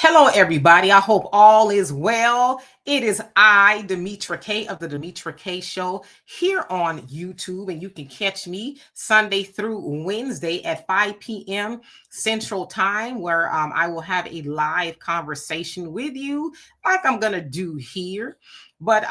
Hello, everybody. I hope all is well. It is I, Demetra Kaye of the Demetra Kaye Show here on YouTube, and you can catch me Sunday through Wednesday at 5 p.m. Central Time, where I will have a live conversation with you like I'm going to do here. But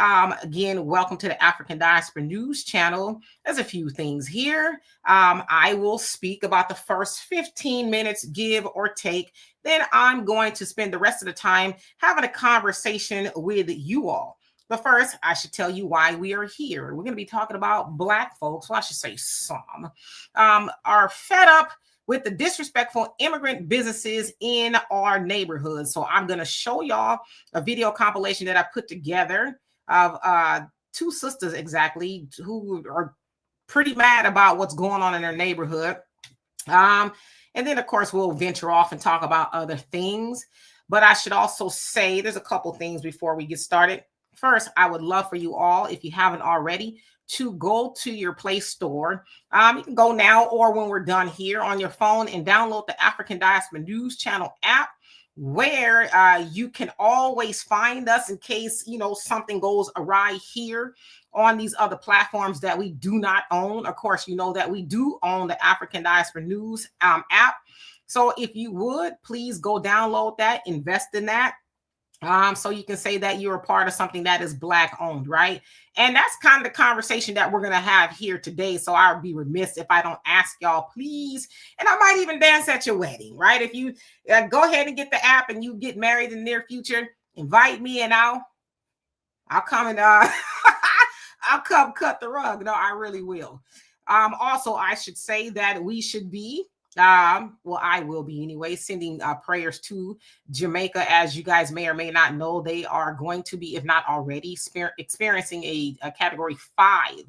again, welcome to the African Diaspora News Channel. There's a few things here. I will speak about the first 15 minutes, give or take. Then I'm going to spend the rest of the time having a conversation with you all. But first, I should tell you why we are here. We're going to be talking about Black folks, well, I should say some, are fed up with the disrespectful immigrant businesses in our neighborhood. So I'm going to show y'all a video compilation that I put together of two sisters exactly who are pretty mad about what's going on in their neighborhood. And then, of course, we'll venture off and talk about other things. But I should also say there's a couple things before we get started. First, I would love for you all, if you haven't already, to go to your Play Store. You can go now or when we're done here on your phone and download the African Diaspora News Channel app, where you can always find us in case, something goes awry here on these other platforms that we do not own. Of course, you know that we do own the African Diaspora News app. So if you would, please go download that, invest in that. So you can say that you're a part of something that is Black owned, right? And that's kind of the conversation that we're going to have here today. So I would be remiss if I don't ask y'all, please. And I might even dance at your wedding, right? If you go ahead and get the app and you get married in the near future, invite me and I'll come and I'll come cut the rug. No, I really will. Also, I should say that we should be I will be anyway, sending prayers to Jamaica. As you guys may or may not know, they are going to be, if not already, experiencing a category 5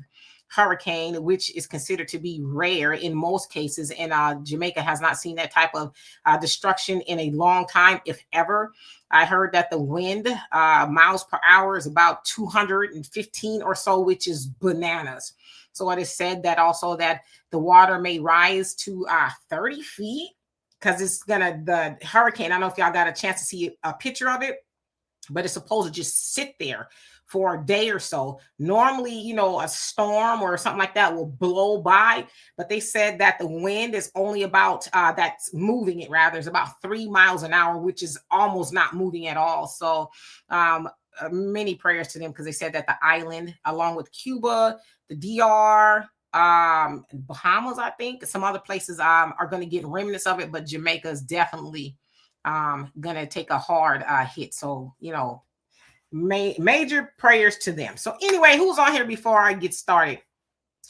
hurricane, which is considered to be rare in most cases. And Jamaica has not seen that type of destruction in a long time, if ever. I heard that the wind miles per hour is about 215 or so, which is bananas. So it is said that also that the water may rise to 30 feet because it's the hurricane. I don't know if y'all got a chance to see a picture of it, but it's supposed to just sit there for a day or so. Normally, a storm or something like that will blow by, but they said that the wind is only about, that's moving it rather, is about 3 miles an hour, which is almost not moving at all. So many prayers to them, because they said that the island, along with Cuba, the DR, Bahamas, I think, some other places are going to get remnants of it, but Jamaica is definitely going to take a hard hit. So, major prayers to them. So anyway, who's on here before I get started?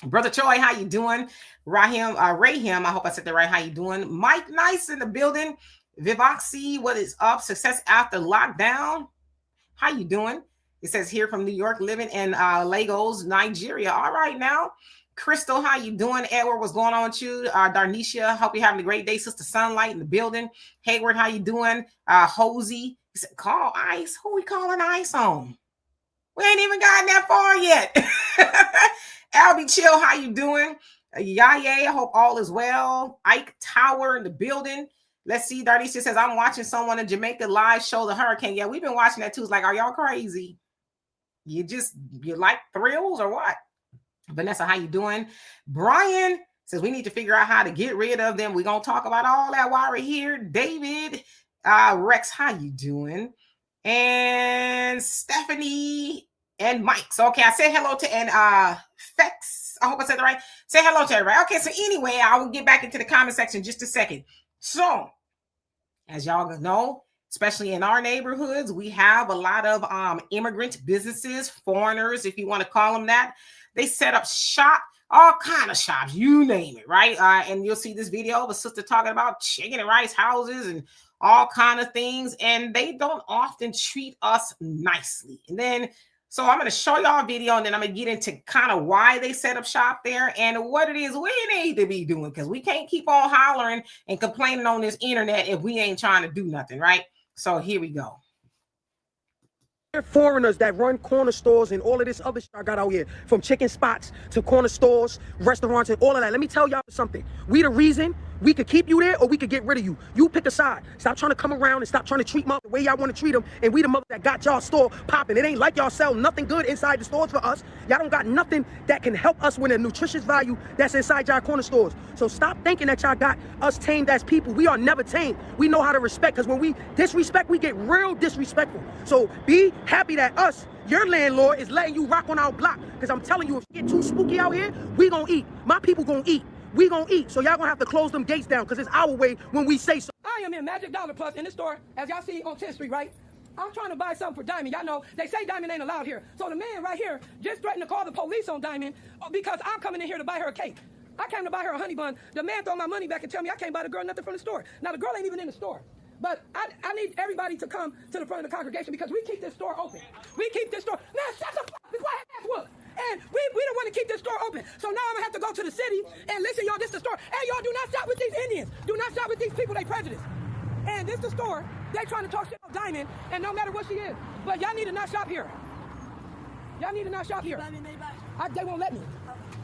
Brother Troy, how you doing? Rahim, I hope I said that right. How you doing? Mike Nice in the building. Vivoxy, what is up? Success after lockdown. How you doing? It says here from New York, living in Lagos, Nigeria. All right now. Crystal, how you doing? Edward, what's going on with you? Darnisha, hope you're having a great day. Sister Sunlight in the building. Hayward, how you doing? Hosey, he said, call ICE. Who we calling ICE on? We ain't even gotten that far yet. Albie Chill, how you doing? Yaye, I hope all is well. Ike Tower in the building. Let's see. Darnisha says, I'm watching someone in Jamaica live show the hurricane. Yeah, we've been watching that too. It's like, are y'all crazy? You like thrills or what? Vanessa, how you doing? Brian says we need to figure out how to get rid of them. We're going to talk about all that while we're here. David, Rex, how you doing? And Stephanie and Mike. So, okay, I said hello to, and Fex. I hope I said that right. Say hello to everybody. Okay, so anyway, I will get back into the comment section in just a second. So, as y'all know, especially in our neighborhoods, we have a lot of immigrant businesses, foreigners, if you want to call them that. They set up shop, all kind of shops, you name it, right? And you'll see this video of a sister talking about chicken and rice houses and all kind of things. And they don't often treat us nicely. And then, so I'm going to show y'all a video, and then I'm going to get into kind of why they set up shop there and what it is we need to be doing, because we can't keep on hollering and complaining on this internet if we ain't trying to do nothing, right? So here we go. Foreigners that run corner stores and all of this other shit I got out here, from chicken spots to corner stores, restaurants, and all of that. Let me tell y'all something. We the reason We could keep you there or we could get rid of you. You pick a side. Stop trying to come around and stop trying to treat them the way y'all want to treat them. And we the mother that got y'all store popping. It ain't like y'all sell nothing good inside the stores for us. Y'all don't got nothing that can help us with a nutritious value that's inside y'all corner stores. So stop thinking that y'all got us tamed as people. We are never tamed. We know how to respect, because when we disrespect, we get real disrespectful. So be happy that us, your landlord, is letting you rock on our block. Because I'm telling you, if it get too spooky out here, we gonna eat. My people gonna eat. We gonna eat. So y'all gonna have to close them gates down, because it's our way when we say so. I am in Magic Dollar Plus in the store, as y'all see on 10th Street, right? I'm trying to buy something for Diamond. Y'all know they say Diamond ain't allowed here. So the man right here just threatened to call the police on Diamond because I'm coming in here to buy her a cake. I came to buy her a honey bun. The man throw my money back and tell me I can't buy the girl nothing from the store. Now the girl ain't even in the store. But I need everybody to come to the front of the congregation, because we keep this store open. We keep this store. Now shut the fuck before I ass whoop. And we don't want to keep this store open. So now I'm gonna have to go to the city and listen, y'all, this the store. Hey, y'all, do not shop with these Indians. Do not shop with these people, they prejudiced. And this the store. They trying to talk shit about Diamond, and no matter what she is. But y'all need to not shop here. Y'all need to not shop here. They won't let me.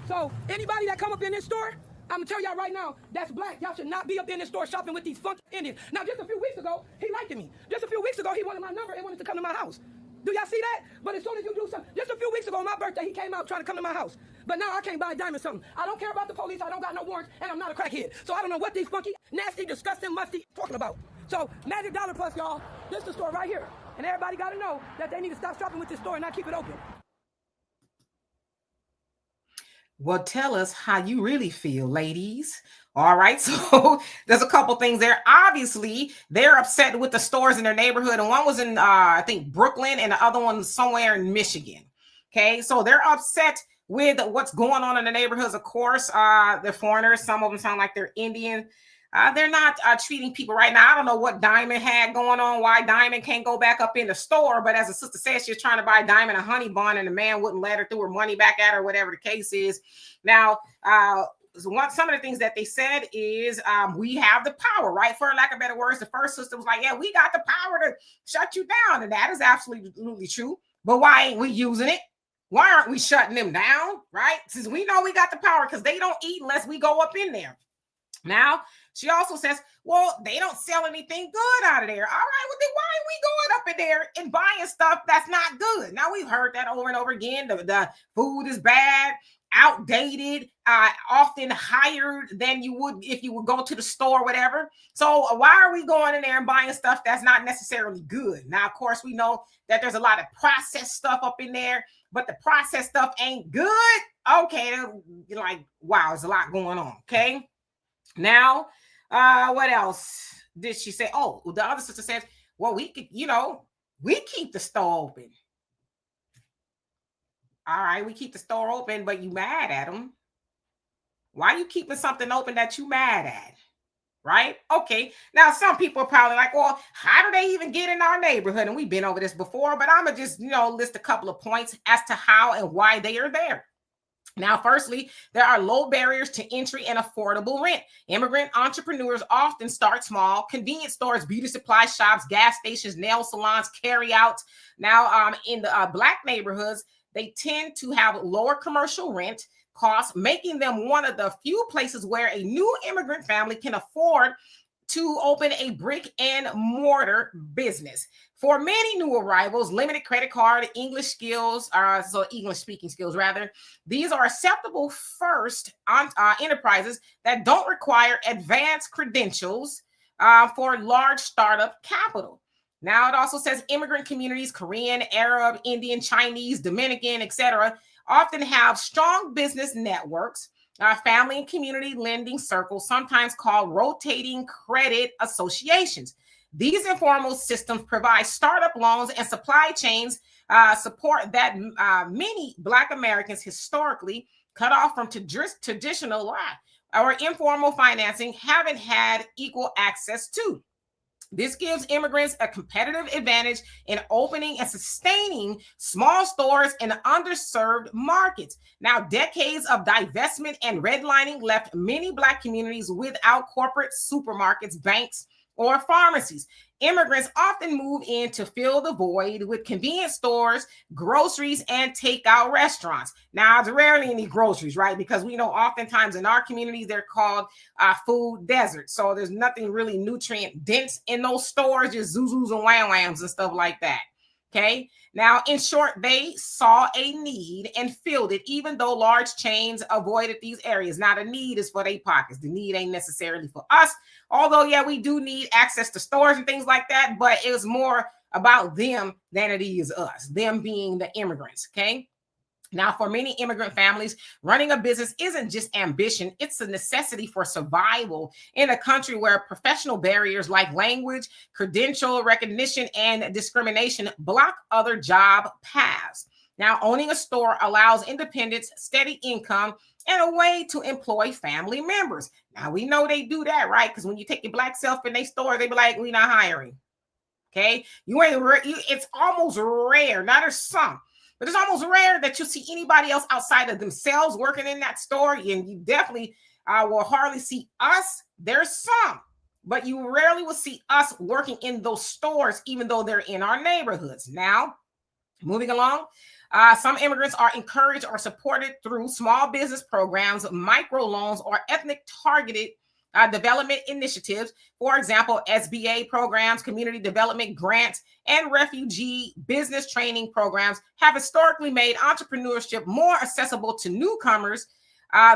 So anybody that come up in this store, I'm gonna tell y'all right now, that's black. Y'all should not be up in this store shopping with these funky Indians. Now, just a few weeks ago, he liked me. Just a few weeks ago, he wanted my number and wanted to come to my house. Do y'all see that? But as soon as you do something, just a few weeks ago on my birthday, he came out trying to come to my house. But now I can't buy Diamond something. I don't care about the police. I don't got no warrants, and I'm not a crackhead. So I don't know what these funky, nasty, disgusting, musty talking about. So Magic Dollar Plus, y'all, this is the store right here. And everybody got to know that they need to stop shopping with this store and not keep it open. Well, tell us how you really feel, ladies. All right. So there's a couple things there. Obviously, they're upset with the stores in their neighborhood. And one was in, I think, Brooklyn, and the other one somewhere in Michigan. Okay. So they're upset with what's going on in the neighborhoods. Of course, they're foreigners. Some of them sound like they're Indian. They're not treating people right now. I don't know what Diamond had going on, why Diamond can't go back up in the store. But as the sister said, she was trying to buy Diamond a honey bun, and the man wouldn't let her, threw her money back at her, whatever the case is. Now, some of the things that they said is we have the power, right? For lack of better words, the first sister was like, yeah, we got the power to shut you down. And that is absolutely true. But why ain't we using it? Why aren't we shutting them down, right? Since we know we got the power, because they don't eat unless we go up in there. Now, she also says, well, they don't sell anything good out of there. All right, well, then why are we going up in there and buying stuff that's not good? Now, we've heard that over and over again. The food is bad, outdated, often higher than you would if you would go to the store, whatever. So why are we going in there and buying stuff that's not necessarily good? Now, of course, we know that there's a lot of processed stuff up in there, but the processed stuff ain't good. Okay, you're like, wow, there's a lot going on, okay? Now, what else did she say? Oh, the other sister says, well, we could, we keep the store open. All right, we keep the store open, but you mad at them. Why are you keeping something open that you mad at? Right? Okay. Now, some people are probably like, well, how do they even get in our neighborhood? And we've been over this before, but I'm going to just, list a couple of points as to how and why they are there. Now, firstly, there are low barriers to entry and affordable rent. Immigrant entrepreneurs often start small. Convenience stores, beauty supply shops, gas stations, nail salons, carry out. Now, in the black neighborhoods, they tend to have lower commercial rent costs, making them one of the few places where a new immigrant family can afford to open a brick and mortar business. For many new arrivals, limited credit card, English speaking skills, these are acceptable first enterprises that don't require advanced credentials for large startup capital. Now, it also says immigrant communities, Korean, Arab, Indian, Chinese, Dominican, etc., often have strong business networks, family and community lending circles, sometimes called rotating credit associations. These informal systems provide startup loans and supply chains support that many Black Americans historically cut off from traditional or informal financing haven't had equal access to. This gives immigrants a competitive advantage in opening and sustaining small stores in underserved markets. Now, decades of divestment and redlining left many Black communities without corporate supermarkets, banks, or pharmacies. Immigrants often move in to fill the void with convenience stores, groceries, and takeout restaurants. Now, there's rarely any groceries, right? Because we know oftentimes in our communities, they're called food deserts. So there's nothing really nutrient dense in those stores, just zuzus and wham-whams and stuff like that. Okay. Now, in short, they saw a need and filled it, even though large chains avoided these areas. Now, the need is for their pockets. The need ain't necessarily for us. Although, yeah, we do need access to stores and things like that, but it was more about them than it is us, them being the immigrants. Okay. Now, for many immigrant families, running a business isn't just ambition, it's a necessity for survival in a country where professional barriers like language, credential recognition, and discrimination block other job paths. Now, owning a store allows independence, steady income, and a way to employ family members. Now, we know they do that, right? Because when you take your black self in their store, they be like, we're not hiring. Okay? It's almost rare. Now, there's some. But it's almost rare that you see anybody else outside of themselves working in that store. And you definitely will hardly see us. There's some, but you rarely will see us working in those stores, even though they're in our neighborhoods. Now, moving along, some immigrants are encouraged or supported through small business programs, microloans, or ethnic targeted development initiatives. For example, SBA programs, community development grants, and refugee business training programs have historically made entrepreneurship more accessible to newcomers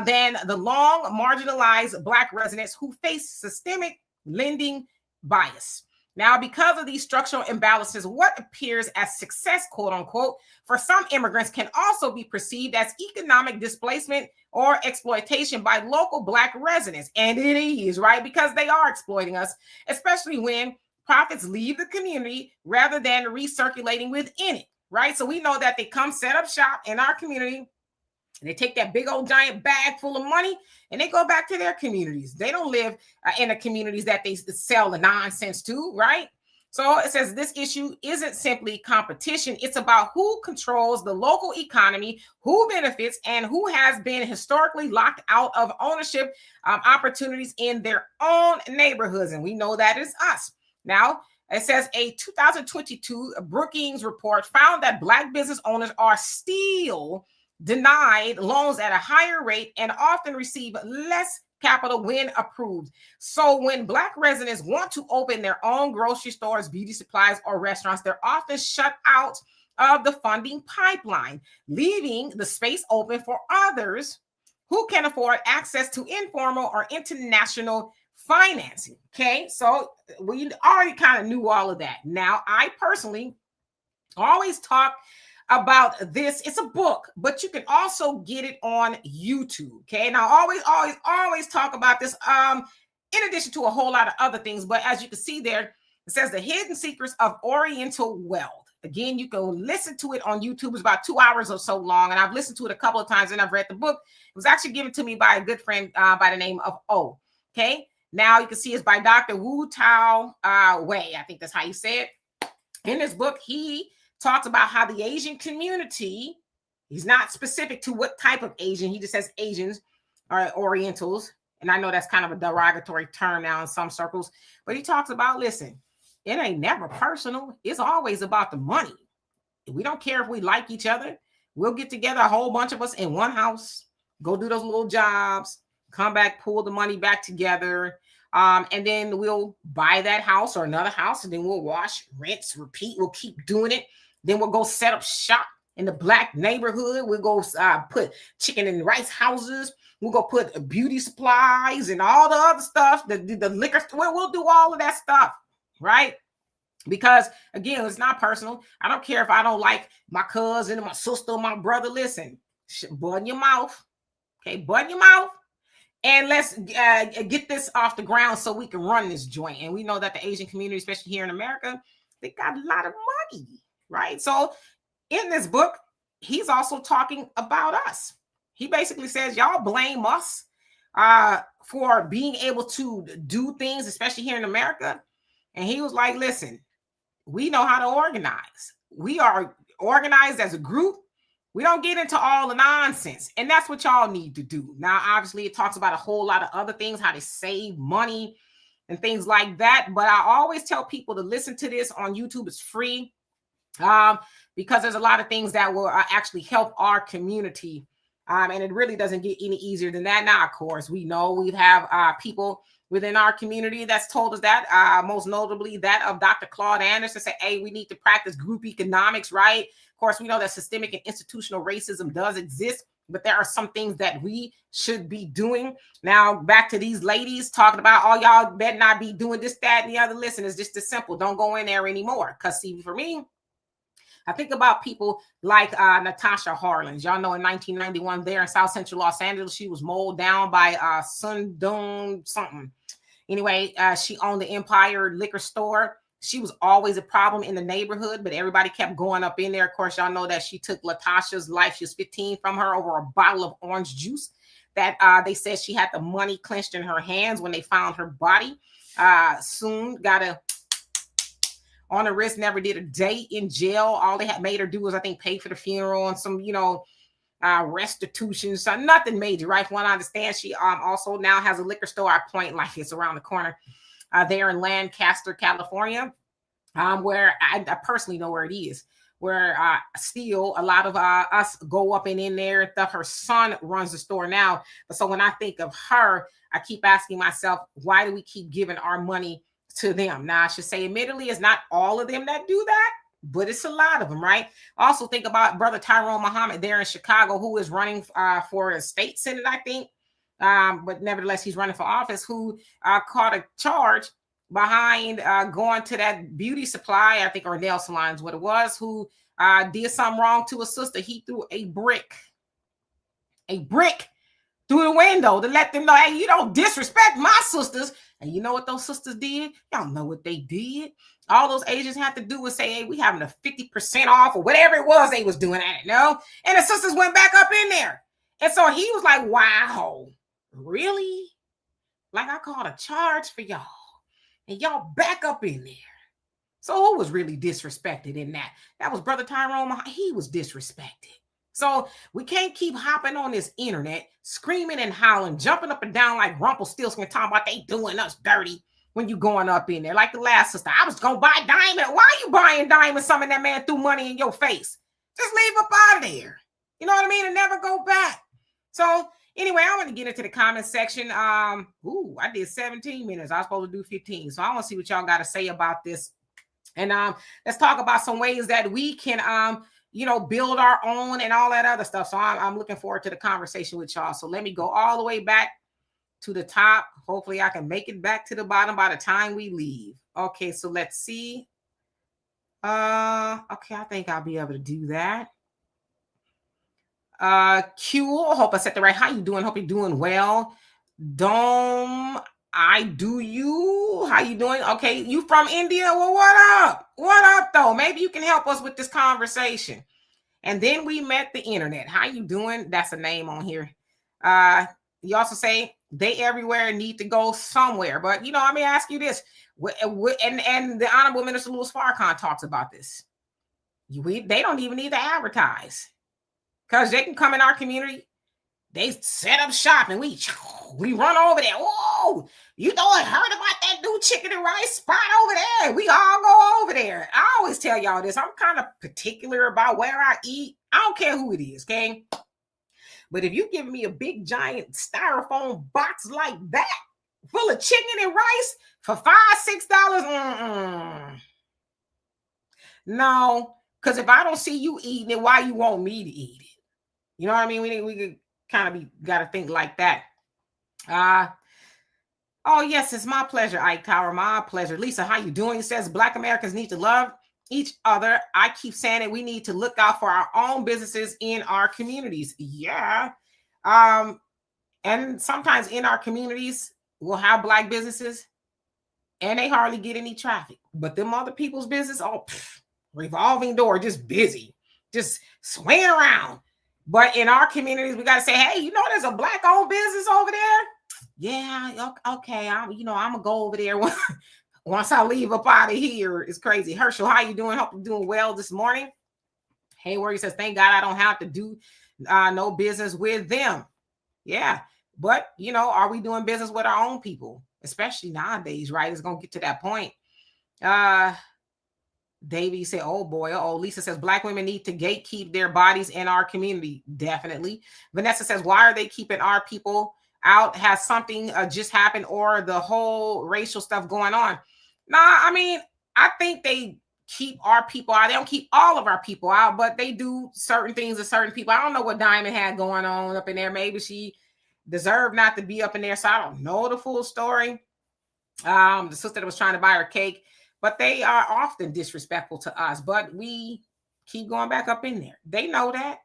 than the long marginalized Black residents who face systemic lending bias. Now, because of these structural imbalances, what appears as success, quote unquote, for some immigrants can also be perceived as economic displacement or exploitation by local Black residents. And it is, right? Because they are exploiting us, especially when profits leave the community rather than recirculating within it, right? So we know that they come set up shop in our community. And they take that big old giant bag full of money and they go back to their communities. They don't live in the communities that they sell the nonsense to, right? So it says this issue isn't simply competition. It's about who controls the local economy, who benefits, and who has been historically locked out of ownership opportunities in their own neighborhoods. And we know that is us. Now, it says a 2022 Brookings report found that Black business owners are still denied loans at a higher rate and often receive less capital when approved. So when Black residents want to open their own grocery stores, beauty supplies, or restaurants, they're often shut out of the funding pipeline, leaving the space open for others who can afford access to informal or international financing. Okay, so we already kind of knew all of that. Now, I personally always talk about this. It's a book, but you can also get it on YouTube. Okay. Now, always talk about this in addition to a whole lot of other things. But as you can see there, it says The Hidden Secrets of Oriental Wealth. Again, you can listen to it on YouTube. It's about 2 hours or so long. And I've listened to it a couple of times and I've read the book. It was actually given to me by a good friend by the name of O. Okay. Now you can see it's by Dr. Wu Tao Wei. I think that's how you say it. In this book, he talks about how the Asian community, he's not specific to what type of Asian, he just says Asians or Orientals. And I know that's kind of a derogatory term now in some circles, but he talks about, listen, it ain't never personal. It's always about the money. We don't care if we like each other. We'll get together, a whole bunch of us in one house, go do those little jobs, come back, pull the money back together. And then we'll buy that house or another house, and then we'll wash, rinse, repeat. We'll keep doing it. Then we'll go set up shop in the Black neighborhood. We'll go put chicken and rice houses. We'll go put beauty supplies and all the other stuff, the liquor store. We'll do all of that stuff, right? Because, again, it's not personal. I don't care if I don't like my cousin or my sister or my brother. Listen, button your mouth, okay? Button your mouth. And let's get this off the ground so we can run this joint. And we know that the Asian community, especially here in America, they got a lot of money. Right. So in this book, he's also talking about us. He basically says, y'all blame us for being able to do things, especially here in America. And he was like, listen, we know how to organize. We are organized as a group. We don't get into all the nonsense. And that's what y'all need to do. Now, obviously, it talks about a whole lot of other things, how to save money and things like that. But I always tell people to listen to this on YouTube. It's free, because there's a lot of things that will actually help our community. And it really doesn't get any easier than that. Now, of course, we know we have people within our community that's told us that, most notably that of Dr. Claude Anderson, say, hey, we need to practice group economics, right? Of course, we know that systemic and institutional racism does exist, but there are some things that we should be doing. Now, back to these ladies talking about, oh, y'all better not be doing this, that, and the other. Listen, it's just as simple. Don't go in there anymore. Because see, for me, I think about people like Natasha Harlins. Y'all know in 1991 there in South Central Los Angeles, she was mowed down by Sun Dong something. Anyway, she owned the Empire liquor store. She was always a problem in the neighborhood, but everybody kept going up in there. Of course, y'all know that she took Latasha's life. She was 15 from her over a bottle of orange juice that they said she had the money clenched in her hands when they found her body. Soon got a on the wrist, never did a day in jail. All they had made her do was, I think, pay for the funeral and some, restitution. So nothing major, right? From what I understand, she also now has a liquor store at Point Life. It's around the corner there in Lancaster, California, where I personally know where it is, where still a lot of us go up and in there and stuff. Her son runs the store now. But so when I think of her, I keep asking myself, why do we keep giving our money to them? Now, I should say, admittedly, it's not all of them that do that, but it's a lot of them, right? Also think about Brother Tyrone Muhammad there in Chicago, who is running for a state senate, I think. But nevertheless, he's running for office, who caught a charge behind going to that beauty supply, I think, or nail salon is what it was, who did something wrong to a sister. He threw a brick through the window to let them know, hey, you don't disrespect my sisters. And you know what those sisters did? Y'all know what they did. All those agents had to do was say, hey, we having a 50% off or whatever it was they was doing at it, no? And the sisters went back up in there. And so he was like, wow, really? Like I called a charge for y'all. And y'all back up in there. So who was really disrespected in that? That was Brother Tyrone. He was disrespected. So we can't keep hopping on this internet, screaming and howling, jumping up and down like Rumpelstiltskin, talking about they doing us dirty when you going up in there. Like the last sister, I was going to buy diamond. Why are you buying diamond? Some of that man threw money in your face. Just leave up out of there. You know what I mean? And never go back. So anyway, I want to get into the comment section. I did 17 minutes. I was supposed to do 15. So I want to see what y'all got to say about this. And let's talk about some ways that we can build our own and all that other stuff. So I'm looking forward to the conversation with y'all. So let me go all the way back to the top. Hopefully I can make it back to the bottom by the time we leave. Okay, so let's see. Okay, I think I'll be able to do that. Q, hope I said the right. How you doing? Hope you're doing well. Dome, I do you. How you doing? Okay, you from India? Well, what up? What up, though? Maybe you can help us with this conversation. And then we met the internet. How you doing? That's a name on here. You also say they everywhere need to go somewhere. But, let me ask you this. And the Honorable Minister Louis Farrakhan talks about this. They don't even need to advertise. Because they can come in our community. They set up shop and we run over there. Whoa, I heard about that new chicken and rice spot over there. We all go over there. I always tell y'all this. I'm kind of particular about where I eat. I don't care who it is, okay? But if you give me a big giant styrofoam box like that full of chicken and rice for $5, $6, no. Because if I don't see you eating it, why you want me to eat it? You know what I mean? We could kind of got to think like that. Oh, yes, it's my pleasure, Ike Tower. My pleasure. Lisa, how you doing? It says Black Americans need to love each other. I keep saying it. We need to look out for our own businesses in our communities. Yeah. And sometimes in our communities, we'll have Black businesses and they hardly get any traffic. But them other people's business, revolving door, just busy, just swinging around. But in our communities, we got to say, hey, there's a Black-owned business over there. Yeah, okay. I'm going to go over there once I leave up out of here. It's crazy. Herschel, how you doing? Hope you're doing well this morning. Hayward says, thank God I don't have to do no business with them. Yeah. But, are we doing business with our own people? especially nowadays, right? It's going to get to that point. Davey said, oh boy, oh, Lisa says Black women need to gatekeep their bodies in our community. Definitely. Vanessa says, why are they keeping our people out? Has something just happened or the whole racial stuff going on? Nah, I mean, I think they keep our people out. They don't keep all of our people out, but they do certain things to certain people. I don't know what Diamond had going on up in there. Maybe she deserved not to be up in there. So I don't know the full story. The sister that was trying to buy her cake, but they are often disrespectful to us, but we keep going back up in there. They know that.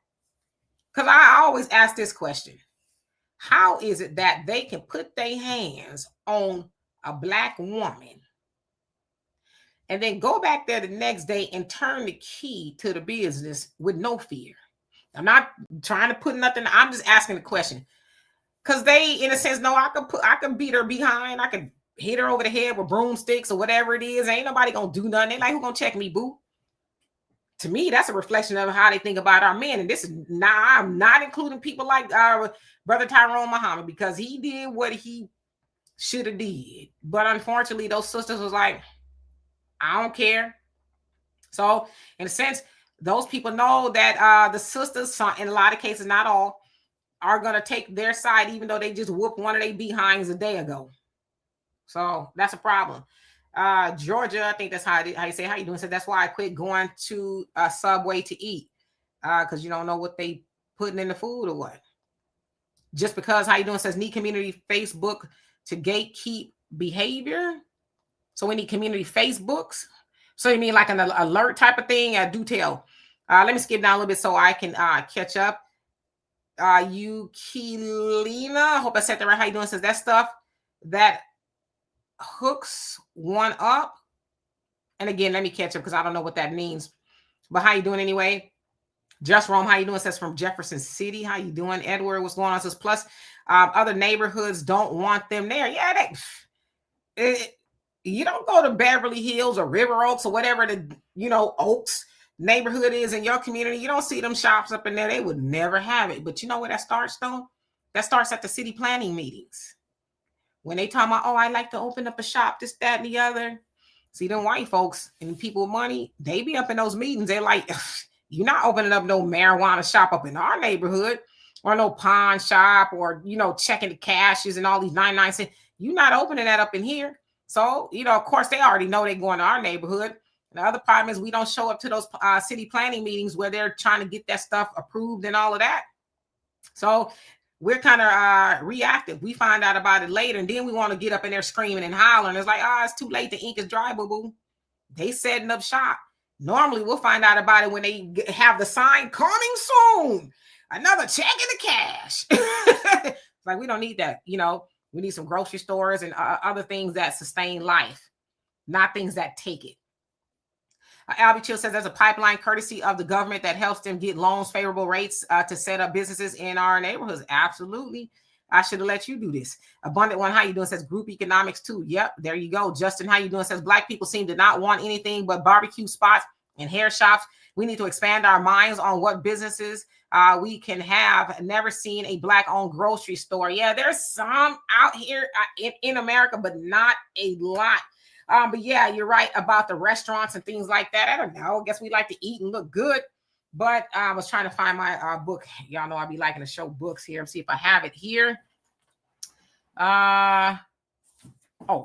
Because I always ask this question. How is it that they can put their hands on a Black woman and then go back there the next day and turn the key to the business with no fear? I'm not trying to put nothing. I'm just asking the question. Because they, in a sense, know I could beat her behind. I could hit her over the head with broomsticks or whatever it is. Ain't nobody gonna do nothing. They like, who gonna check me, boo? To me, that's a reflection of how they think about our men. And this is now, I'm not including people like Brother Tyrone Muhammad, because he did what he should have did. But unfortunately, those sisters was like, I don't care. So in a sense, those people know that the sisters, in a lot of cases, not all, are going to take their side, even though they just whooped one of their behinds a day ago. So that's a problem. Georgia, I think that's how you say, how you doing? So that's why I quit going to a Subway to eat, because you don't know what they putting in the food or what. Just because, how you doing, says need community Facebook to gatekeep behavior. So we need community Facebooks. So you mean like an alert type of thing? Do tell. Let me skip down a little bit so I can catch up. Yukilina, I hope I said that right. How you doing? Says that stuff that hooks one up. And again, let me catch up because I don't know what that means. But how you doing anyway? Just Rome, how you doing? Says from Jefferson City. How you doing? Edward, what's going on? Says plus other neighborhoods don't want them there. Yeah, you don't go to Beverly Hills or River Oaks or whatever the Oaks neighborhood is in your community. You don't see them shops up in there. They would never have it. But you know where that starts though? That starts at the city planning meetings. When they talk about, oh, I like to open up a shop, this, that, and the other. See, them white folks and people with money, they be up in those meetings. They're like, you're not opening up no marijuana shop up in our neighborhood, or no pawn shop, or, checking the cashes and all these 99 cents. You're not opening that up in here. So, of course, they already know they're going to our neighborhood. And the other problem is we don't show up to those city planning meetings where they're trying to get that stuff approved and all of that. So we're kind of reactive. We find out about it later, and then we want to get up in there screaming and hollering. It's like, it's too late. The ink is dry, boo-boo. They setting up shop. Normally, we'll find out about it when they have the sign, coming soon. Another check in the cash. Like, we don't need that. We need some grocery stores and other things that sustain life, not things that take it. Albie Chill says there's a pipeline courtesy of the government that helps them get loans, favorable rates to set up businesses in our neighborhoods. Absolutely. I should have let you do this. Abundant One, how you doing? Says group economics too. Yep, there you go. Justin, how you doing? Says Black people seem to not want anything but barbecue spots and hair shops. We need to expand our minds on what businesses we can have. Never seen a Black-owned grocery store. Yeah, there's some out here in America, but not a lot. But yeah, you're right about the restaurants and things like that. I don't know. I guess we like to eat and look good. But I was trying to find my book. Y'all know I be liking to show books here. See if I have it here. Oh,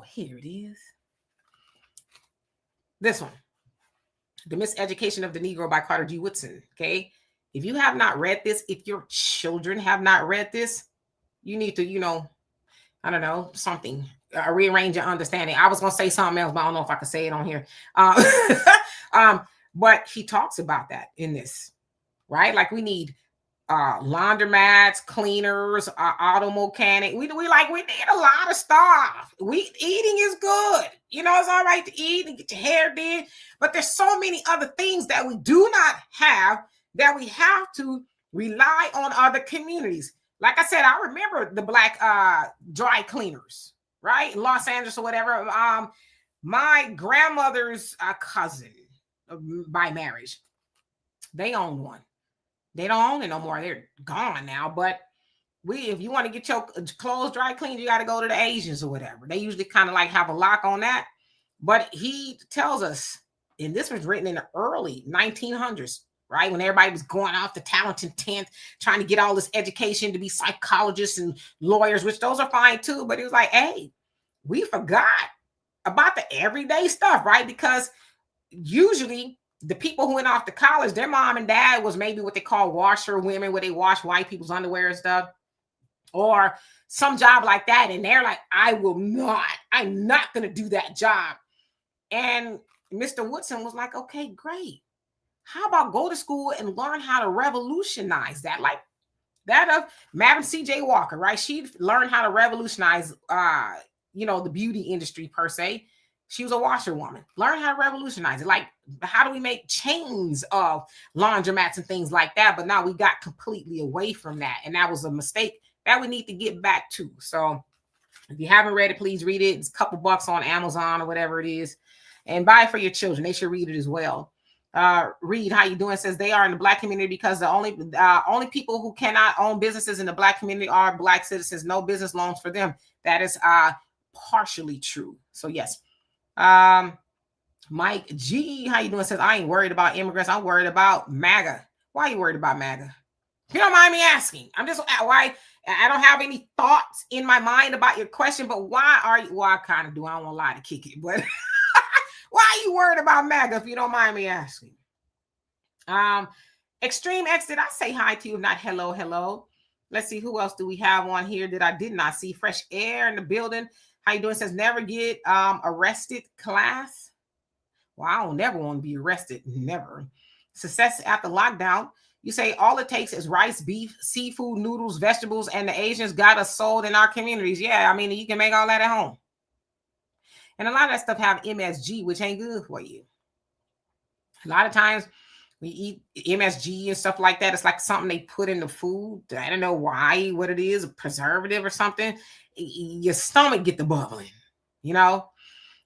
here it is. This one. The Miseducation of the Negro by Carter G. Woodson. Okay. If you have not read this, if your children have not read this, you need to, I don't know, something. Rearrange your understanding. I was going to say something else, but I don't know if I can say it on here. But he talks about that in this, right? Like we need laundromats, cleaners, auto mechanic. We need a lot of stuff. Eating is good. It's all right to eat and get your hair did, but there's so many other things that we do not have that we have to rely on other communities. Like I said, I remember the Black dry cleaners, right? In Los Angeles or whatever. My grandmother's cousin by marriage, they owned one. They don't own it no more. They're gone now. But if you want to get your clothes dry cleaned, you got to go to the Asians or whatever. They usually kind of like have a lock on that. But he tells us, and this was written in the early 1900s, right? When everybody was going off the talent and 10th, trying to get all this education to be psychologists and lawyers, which those are fine too. But he was like, hey, we forgot about the everyday stuff, right? Because usually the people who went off to college, their mom and dad was maybe what they call washer women, where they wash white people's underwear and stuff, or some job like that. And they're like, I'm not going to do that job. And Mr. Woodson was like, okay, great. How about go to school and learn how to revolutionize that? Like that of Madam C.J. Walker, right? She learned how to revolutionize, the beauty industry per se. She was a washerwoman. Learn how to revolutionize it. Like, how do we make chains of laundromats and things like that? But now we got completely away from that. And that was a mistake that we need to get back to. So if you haven't read it, please read it. It's a couple bucks on Amazon or whatever it is. And buy it for your children. They should read it as well. Reed, how you doing? Says they are in the Black community because the only people who cannot own businesses in the Black community are Black citizens. No business loans for them. That is partially true. So yes. Mike G, how you doing? Says I ain't worried about immigrants. I'm worried about MAGA. Why are you worried about MAGA? If you don't mind me asking, I'm just why I don't have any thoughts in my mind about your question, but why are you? Well, I kind of do. I don't want to lie to kick it, but why are you worried about MAGA? If you don't mind me asking. Extreme X, did I say hi to you? If not, hello. Let's see, who else do we have on here that I did not see? Fresh Air in the building. How you doing? Says never get arrested class. Well, I don't never want to be arrested. Never. Success after lockdown. You say all it takes is rice, beef, seafood, noodles, vegetables, and the Asians got us sold in our communities. Yeah, I mean, you can make all that at home. And a lot of that stuff have MSG, which ain't good for you. A lot of times we eat MSG and stuff like that. It's like something they put in the food. I don't know why, what it is, a preservative or something. Your stomach get the bubbling,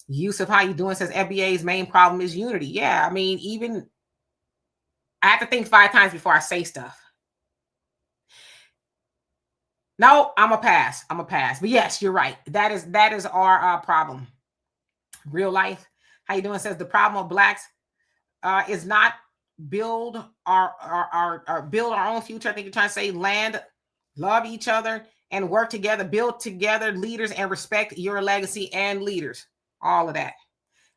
Yusuf, how you doing? Says FBA's main problem is unity. Yeah, I mean, even I have to think 5 times before I say stuff. No, I'm a pass. But yes, you're right. That is our problem. Real life. How you doing? Says the problem of Blacks is not build our build our own future. I think you're trying to say land, love each other, and work together, build together leaders and respect your legacy and leaders. All of that.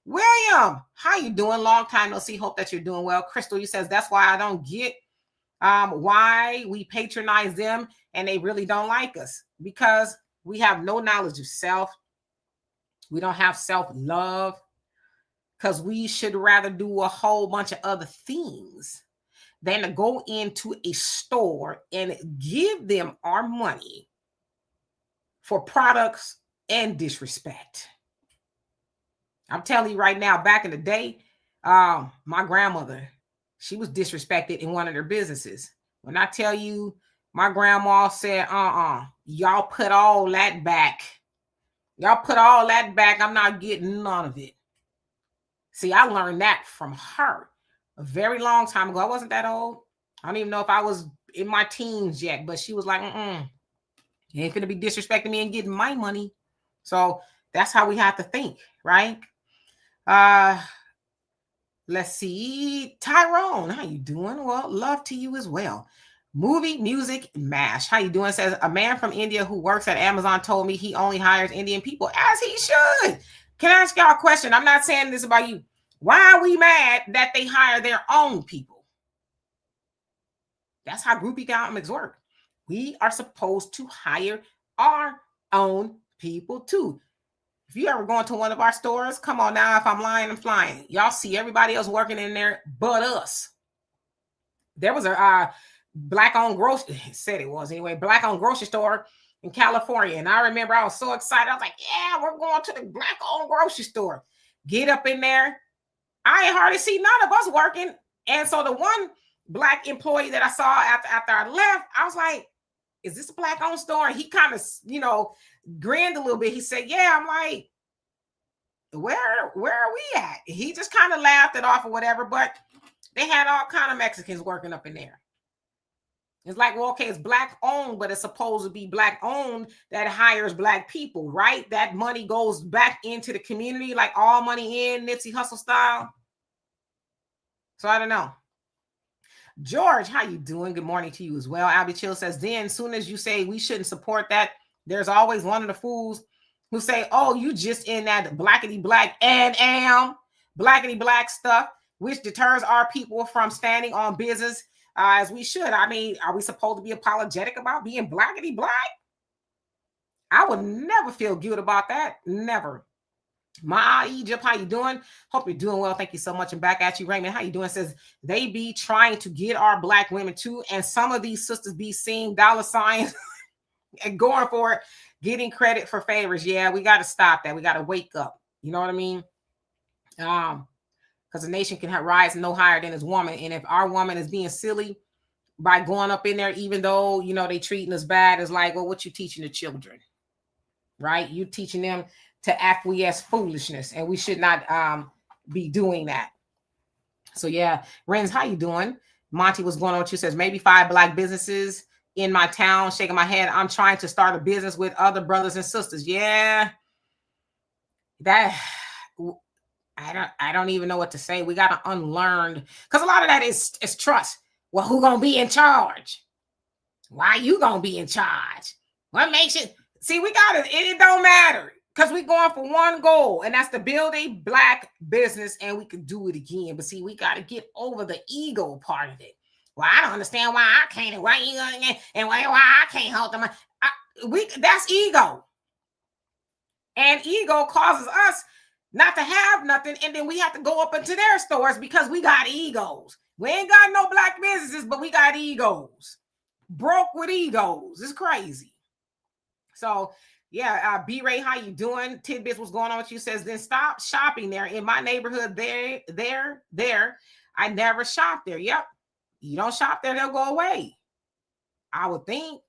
William, how you doing? Long time no see. Hope that you're doing well. Crystal, you says that's why I don't get why we patronize them and they really don't like us, because we have no knowledge of self. We don't have self-love, because we should rather do a whole bunch of other things than to go into a store and give them our money for products and disrespect. I'm telling you right now, back in the day, my grandmother, she was disrespected in one of their businesses. When I tell you, my grandma said, y'all put all that back. I'm not getting none of it. See, I learned that from her a very long time ago. I wasn't that old. I don't even know if I was in my teens yet, but she was like, you ain't finna be disrespecting me and getting my money. So that's how we have to think, right? Let's see. Tyrone, how you doing? Well, love to you as well. Movie, music, MASH. How you doing? Says a man from India who works at Amazon told me he only hires Indian people, as he should. Can I ask y'all a question? I'm not saying this about you. Why are we mad that they hire their own people? That's how group economics work. We are supposed to hire our own people too. If you ever go into one of our stores, come on now, if I'm lying, I'm flying. Y'all see everybody else working in there but us. There was a black-owned grocery, said it was anyway, black-owned grocery store in California. And I remember I was so excited. I was like, yeah, we're going to the black-owned grocery store. Get up in there. I ain't hardly see none of us working. And so the one black employee that I saw after I left, I was like, is this a black-owned store? And he kind of, grinned a little bit. He said, yeah. I'm like, where are we at? He just kind of laughed it off or whatever, but they had all kind of Mexicans working up in there. It's like, well, okay, it's black owned, but it's supposed to be black owned that hires black people, right? That money goes back into the community, like all money in, Nipsey Hussle style. So I don't know. George, how you doing? Good morning to you as well. Albie Chill says, then as soon as you say we shouldn't support that, there's always one of the fools who say, oh, you just in that blackety black and blackety black stuff, which deters our people from standing on business as we should. I mean, are we supposed to be apologetic about being blackety black? I would never feel good about that. Never. My Egypt, how you doing? Hope you're doing well. Thank you so much. And back at you, Raymond. How you doing? Says they be trying to get our black women too, and some of these sisters be seeing dollar signs and going for it, getting credit for favors. Yeah, we got to stop that. We got to wake up. You know what I mean? Because a nation can rise no higher than its woman, and if our woman is being silly by going up in there, even though you know they treating us bad, it's like, well, what you teaching the children, right? You teaching them to acquiesce foolishness, and we should not be doing that. So yeah, Renz, how you doing? Monty, what's going on with you? Says maybe 5 black businesses in my town. Shaking my head. I'm trying to start a business with other brothers and sisters. Yeah, that I don't even know what to say. We got to unlearn, because a lot of that is trust. Well, who gonna be in charge? Why you gonna be in charge? What makes it? See, we got it don't matter. Because we're going for one goal, and that's to build a black business, and we can do it again. But see, we got to get over the ego part of it. Well, I don't understand why I can't, and why you and why I can't help them. That's ego, and ego causes us not to have nothing, and then we have to go up into their stores because we got egos. We ain't got no black businesses, but we got egos. Broke with egos. It's crazy. So. Yeah, B-Ray, how you doing? Tidbits, what's going on with you? Says, then stop shopping there. In my neighborhood, there. I never shop there. Yep. You don't shop there, they'll go away. I would think.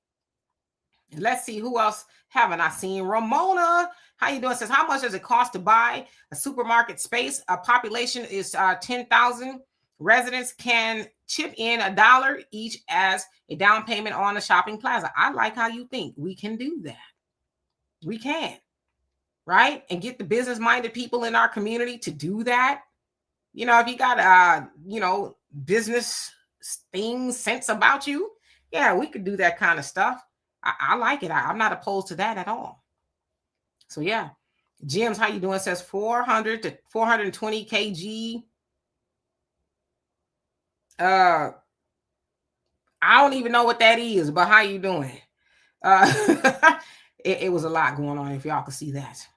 Let's see, who else haven't I seen? Ramona, how you doing? Says, how much does it cost to buy a supermarket space? A population is 10,000. Residents can chip in $1 each as a down payment on a shopping plaza. I like how you think. We can do that. We can, right? And get the business-minded people in our community to do that. You know, if you got, business things, sense about you, yeah, we could do that kind of stuff. I like it. I'm not opposed to that at all. So, yeah. Jims, how you doing? Says 400 to 420 kg. I don't even know what that is, but how you doing? It was a lot going on, if y'all could see that.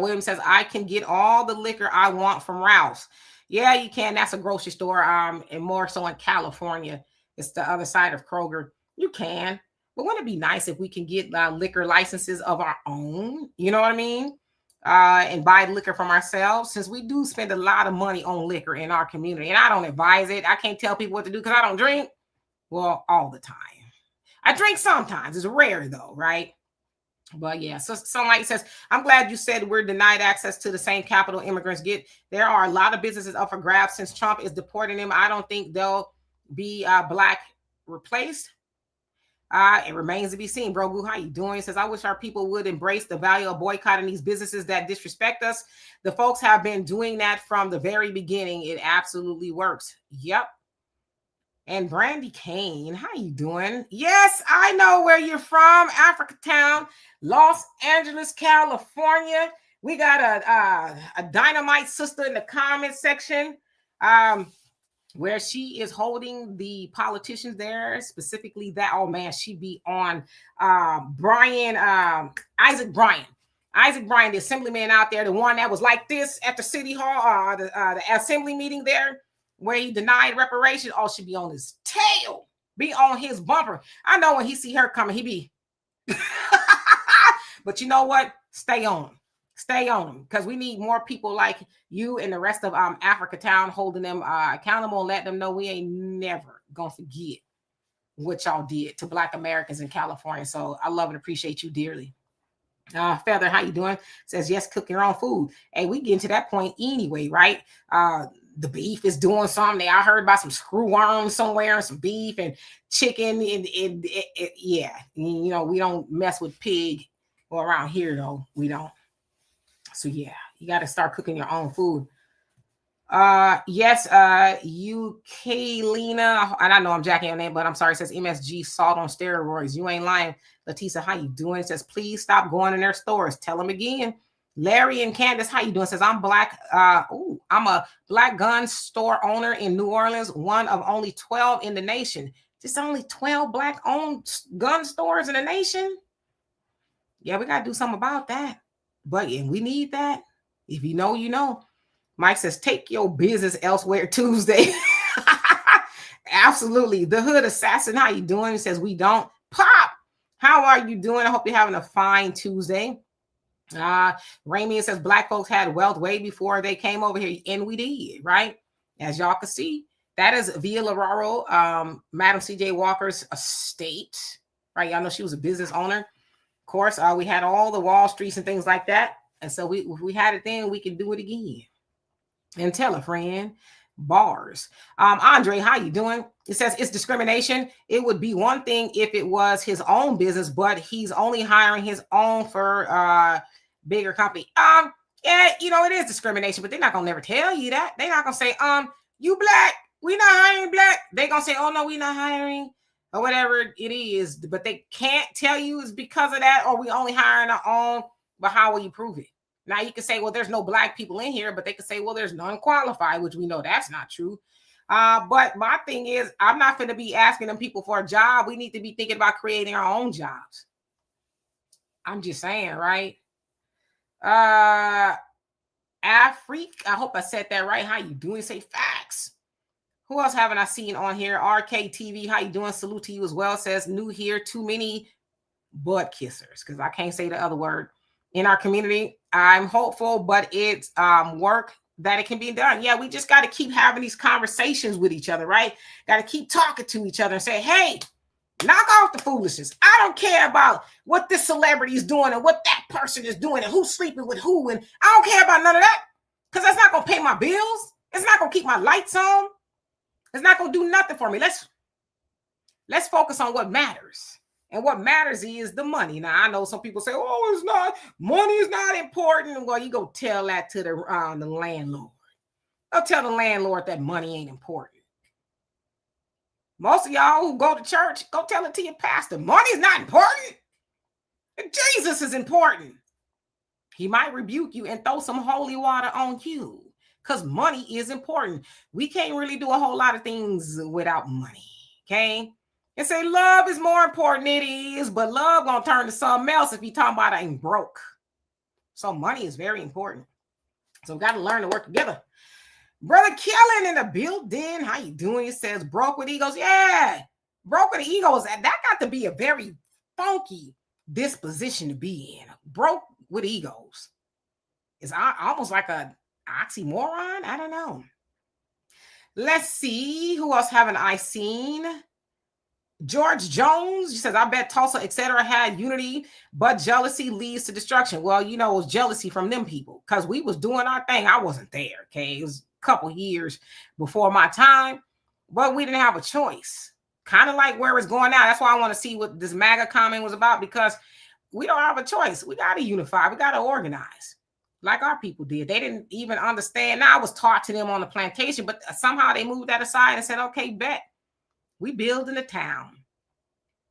William says, I can get all the liquor I want from Ralph's. Yeah, you can. That's a grocery store, and more so in California. It's the other side of Kroger. You can. But wouldn't it be nice if we can get liquor licenses of our own? You know what I mean? And buy liquor from ourselves, since we do spend a lot of money on liquor in our community. And I don't advise it. I can't tell people what to do because I don't drink. Well, all the time. I drink sometimes. It's rare though, right? But yeah, so Sunlight says, I'm glad you said we're denied access to the same capital immigrants get. There are a lot of businesses up for grabs since Trump is deporting them. I don't think they'll be black replaced. It remains to be seen. Brogu, how you doing? He says, I wish our people would embrace the value of boycotting these businesses that disrespect us. The folks have been doing that from the very beginning. It absolutely works. Yep. And Brandy Kane, how you doing? Yes, I know where you're from. Africatown, Los Angeles, California. We got a dynamite sister in the comment section where she is holding the politicians there, specifically that, oh man, she be on Isaac Bryan. Isaac Bryan, the assemblyman out there, the one that was like this at the city hall, the assembly meeting there, where he denied reparation. Oh, she be on his tail, be on his bumper. I know when he see her coming, he be. But you know what? Stay on them, because we need more people like you and the rest of Africatown holding them accountable and let them know we ain't never gonna forget what y'all did to Black Americans in California. So I love and appreciate you dearly. Feather, how you doing? Says, yes, cook your own food. Hey, we get to that point anyway, right? the beef is doing something. I heard about some screw worms somewhere and some beef and chicken. Yeah, you know, we don't mess with pig or around here though. We don't. So yeah, you got to start cooking your own food. Yes, you Kaylina, and I know I'm jacking your name, but I'm sorry. It says MSG salt on steroids. You ain't lying. Leticia, how you doing? It says, please stop going in their stores. Tell them again. Larry and Candace, how you doing? It says, I'm black. I'm a black gun store owner in New Orleans, one of only 12 in the nation. Just only 12 black owned gun stores in the nation. Yeah, we got to do something about that. But yeah, we need that. If you know, you know. Mike says, take your business elsewhere Tuesday. Absolutely. The Hood Assassin, how you doing? He says, we don't. Pop, how are you doing? I hope you're having a fine Tuesday. Ramian says, black folks had wealth way before they came over here. And we did, right? As y'all can see, that is Via Lararo, Madam C.J. Walker's estate, right? Y'all know she was a business owner. Of course, we had all the Wall Streets and things like that. And so if we had it then, we can do it again. And tell a friend. Bars. Andre, how you doing? It says it's discrimination. It would be one thing if it was his own business, but he's only hiring his own for bigger company. Yeah, you know, it is discrimination, but they're not gonna never tell you that. They're not gonna say, you black, we not hiring black. They're gonna say, oh no, we not hiring, or whatever it is, but they can't tell you it's because of that, or we only hiring our own. But how will you prove it? Now you can say, well, there's no black people in here, but they can say, well, there's none qualified, which we know that's not true. But my thing is, I'm not going to be asking them people for a job. We need to be thinking about creating our own jobs. I'm just saying, right? Afrique, I hope I said that right. How you doing? Say facts. Who else haven't I seen on here? RKTV, how you doing? Salute to you as well. Says new here, too many butt kissers, because I can't say the other word. In our community, I'm hopeful, but it's work that it can be done. Yeah, we just got to keep having these conversations with each other, right? Got to keep talking to each other and say, hey, knock off the foolishness. I don't care about what this celebrity is doing and what that person is doing and who's sleeping with who. And I don't care about none of that, because that's not going to pay my bills. It's not going to keep my lights on. It's not going to do nothing for me. Let's focus on what matters. And what matters is the money. Now, I know some people say, oh, it's not, money is not important. Well, you go tell that to the landlord. Go tell the landlord that money ain't important. Most of y'all who go to church, go tell it to your pastor. Money is not important. Jesus is important. He might rebuke you and throw some holy water on you, because money is important. We can't really do a whole lot of things without money, okay? And say love is more important. It is, but love gonna turn to something else if you talking about it ain't broke. So money is very important. So we got to learn to work together. Brother Kellen in the building. How you doing? It says broke with egos. Yeah, broke with egos. That got to be a very funky disposition to be in. Broke with egos. It's almost like a oxymoron. I don't know. Let's see. Who else haven't I seen? George Jones, he says, I bet Tulsa, etc., had unity, but jealousy leads to destruction. Well, you know, it was jealousy from them people, because we was doing our thing. I wasn't there, okay? It was a couple years before my time, but we didn't have a choice. Kind of like where it's going now. That's why I want to see what this MAGA comment was about, because we don't have a choice. We got to unify. We got to organize like our people did. They didn't even understand. Now, I was taught to them on the plantation, but somehow they moved that aside and said, okay, bet. We building a town,